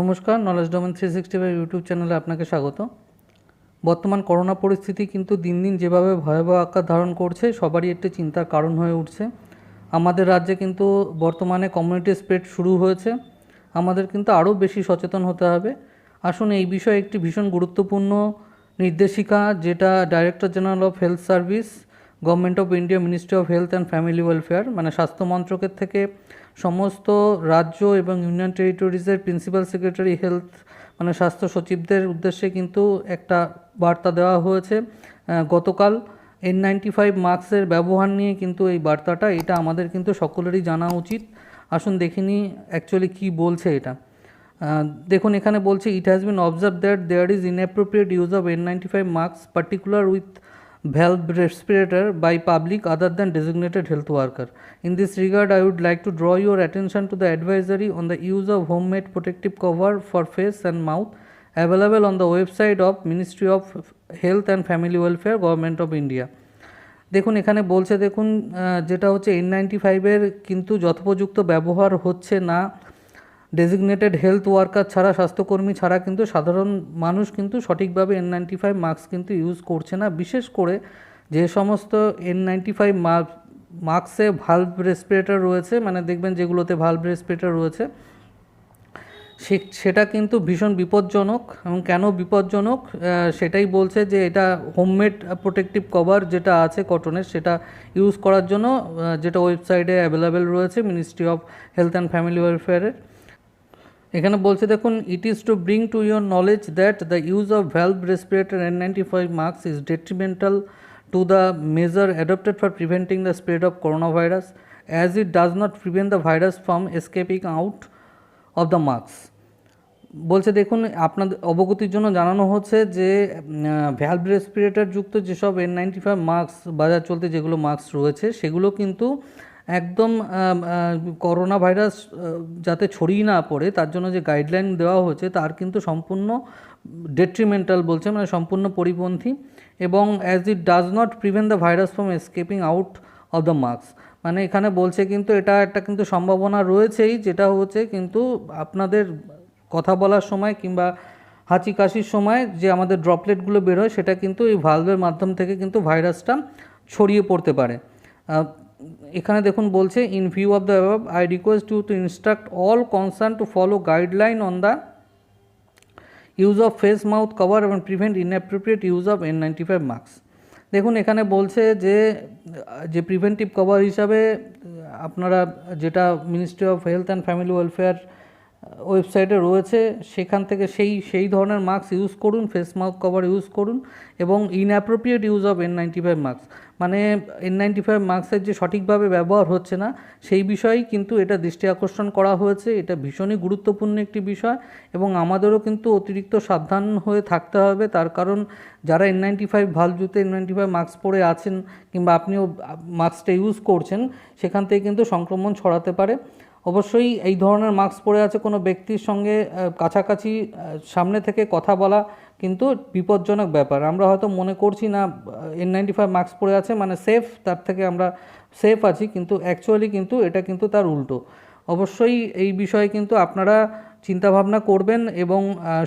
নমস্কার, knowledge domain 365 YouTube চ্যানেলে আপনাকে স্বাগত। বর্তমান করোনা পরিস্থিতি কিন্তু দিন দিন যেভাবে ভয়াবহ আকার ধারণ করছে সবারই একটি চিন্তার কারণ হয়ে উঠছে। আমাদের রাজ্যে কিন্তু বর্তমানে কমিউনিটি স্প্রেড শুরু হয়েছে। আমাদের কিন্তু আরও বেশি সচেতন হতে হবে। আসুন এই বিষয়ে একটি ভীষণ গুরুত্বপূর্ণ নির্দেশিকা, যেটা director general of health service, government of India, ministry of health and family welfare, মানে স্বাস্থ্য মন্ত্রকের থেকে সমস্ত রাজ্য এবং ইউনিয়ন টেরিটরিজের প্রিন্সিপাল সেক্রেটারি হেলথ, মানে স্বাস্থ্য সচিবদের উদ্দেশ্যে কিন্তু একটা বার্তা দেওয়া হয়েছে গতকাল। N95 মাস্কের ব্যবহার নিয়ে কিন্তু এই বার্তাটা, এটা আমাদের কিন্তু সকলেরই জানা উচিত। আসুন দেখিনি অ্যাকচুয়ালি কী বলছে এটা। দেখুন, এখানে বলছে, it has been observe that there is inappropriate use of N95 mask particular with valve respirator by public other than designated health worker. In this regard, I would like to draw your attention to the advisory on the use of homemade protective cover for face and mouth available on the website of Ministry of Health and Family Welfare, Government of India. দেখুন, এখানে বলছে, দেখুন যেটা হচ্ছে N95 এর কিন্তু যথোপযুক্ত ব্যবহার হচ্ছে না। ডেজিগনেটেড হেলথ ওয়ার্কার ছাড়া, স্বাস্থ্যকর্মী ছাড়া কিন্তু সাধারণ মানুষ কিন্তু সঠিকভাবে N95 মাস্ক কিন্তু ইউজ করছে না। বিশেষ করে যে সমস্ত N95 মাস্কে ভালভ রেসপিরেটর রয়েছে, মানে দেখবেন যেগুলোতে ভালভ রেসপিরেটর রয়েছে, সেটা কিন্তু ভীষণ বিপজ্জনক। এবং কেন বিপজ্জনক সেটাই বলছে, যে এটা হোমমেড প্রোটেক্টিভ কভার যেটা আছে কটনের, সেটা ইউজ করার জন্য, যেটা ওয়েবসাইটে অ্যাভেলেবেল রয়েছে ministry of health and family ওয়েলফেয়ারের। এখানে বলছে, দেখুন, it is to bring to your knowledge that the use of valve respirator N95 mask is detrimental to the measure adopted for preventing the spread of coronavirus, as it does not prevent the virus from escaping out of the mask. বলছে, দেখুন, আপনাদের অবগতির জন্য জানানো হচ্ছে যে valve respirator যুক্ত যেসব N95 মাস্ক বাজার চলতে যেগুলো মাস্ক রয়েছে, সেগুলো কিন্তু একদম করোনা ভাইরাস যাতে ছড়িয়ে না পড়ে তার জন্য যে গাইডলাইন দেওয়া হয়েছে তার কিন্তু সম্পূর্ণ ডেট্রিমেন্টাল বলছে, মানে সম্পূর্ণ পরিপন্থী। এবং as it does not prevent the virus from escaping out of the mask, মানে এখানে বলছে কিন্তু এটা একটা কিন্তু সম্ভাবনা রয়েছেই, যেটা হচ্ছে কিন্তু আপনাদের কথা বলার সময় কিংবা হাঁচি কাশির সময় যে আমাদের ড্রপলেটগুলো বেরোয়, সেটা কিন্তু এই ভালভের মাধ্যম থেকে কিন্তু ভাইরাসটা ছড়িয়ে পড়তে পারে। এখানে দেখুন বলছে, in view of the above I request you to instruct all concern to follow guideline on the use of face mouth cover এবং prevent inappropriate use of N95 mask. দেখুন, এখানে বলছে যে প্রিভেন্টিভ কভার হিসাবে আপনারা যেটা ministry of health and family welfare ওয়েবসাইটে রয়েছে, সেখান থেকে সেই ধরনের মাস্ক ইউজ করুন, ফেস মাউথ কভার ইউজ করুন। এবং inappropriate use of N95 mask, মানে N95 মাস্কের যে সঠিকভাবে ব্যবহার হচ্ছে না সেই বিষয়েই কিন্তু এটা দৃষ্টি আকর্ষণ করা হয়েছে। এটা ভীষণই গুরুত্বপূর্ণ একটি বিষয় এবং আমাদেরও কিন্তু অতিরিক্ত সাবধান হয়ে থাকতে হবে। তার কারণ যারা N95 ভালভযুক্ত N95 মাস্ক পরে আছেন কিংবা আপনিও মাস্কটা ইউজ করছেন, সেখান থেকে কিন্তু সংক্রমণ ছড়াতে পারে। অবশ্যই এই ধরনের মাস্ক পরে আছে কোনো ব্যক্তির সঙ্গে কাছাকাছি সামনে থেকে কথা বলা কিন্তু বিপজ্জনক ব্যাপার। আমরা হয়তো মনে করছি না N95 মাস্ক পরে আছে মানে সেফ, তার থেকে আমরা সেফ আছি, কিন্তু অ্যাকচুয়ালি কিন্তু এটা কিন্তু তার উল্টো। অবশ্যই এই বিষয়ে কিন্তু আপনারা চিন্তাভাবনা করবেন এবং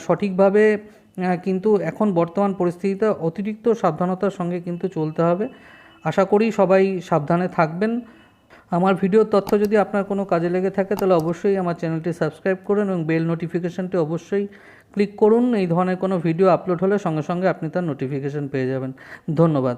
সঠিকভাবে কিন্তু এখন বর্তমান পরিস্থিতিতে অতিরিক্ত সাবধানতার সঙ্গে কিন্তু চলতে হবে। আশা করি সবাই সাবধানে থাকবেন। আমার ভিডিওর তথ্য যদি আপনার কোনো কাজে লেগে থাকে তাহলে অবশ্যই আমার চ্যানেলটি সাবস্ক্রাইব করুন এবং বেল নোটিফিকেশানটি অবশ্যই ক্লিক করুন। এই ধরনের কোনো ভিডিও আপলোড হলে সঙ্গে সঙ্গে আপনি তার নোটিফিকেশান পেয়ে যাবেন। ধন্যবাদ।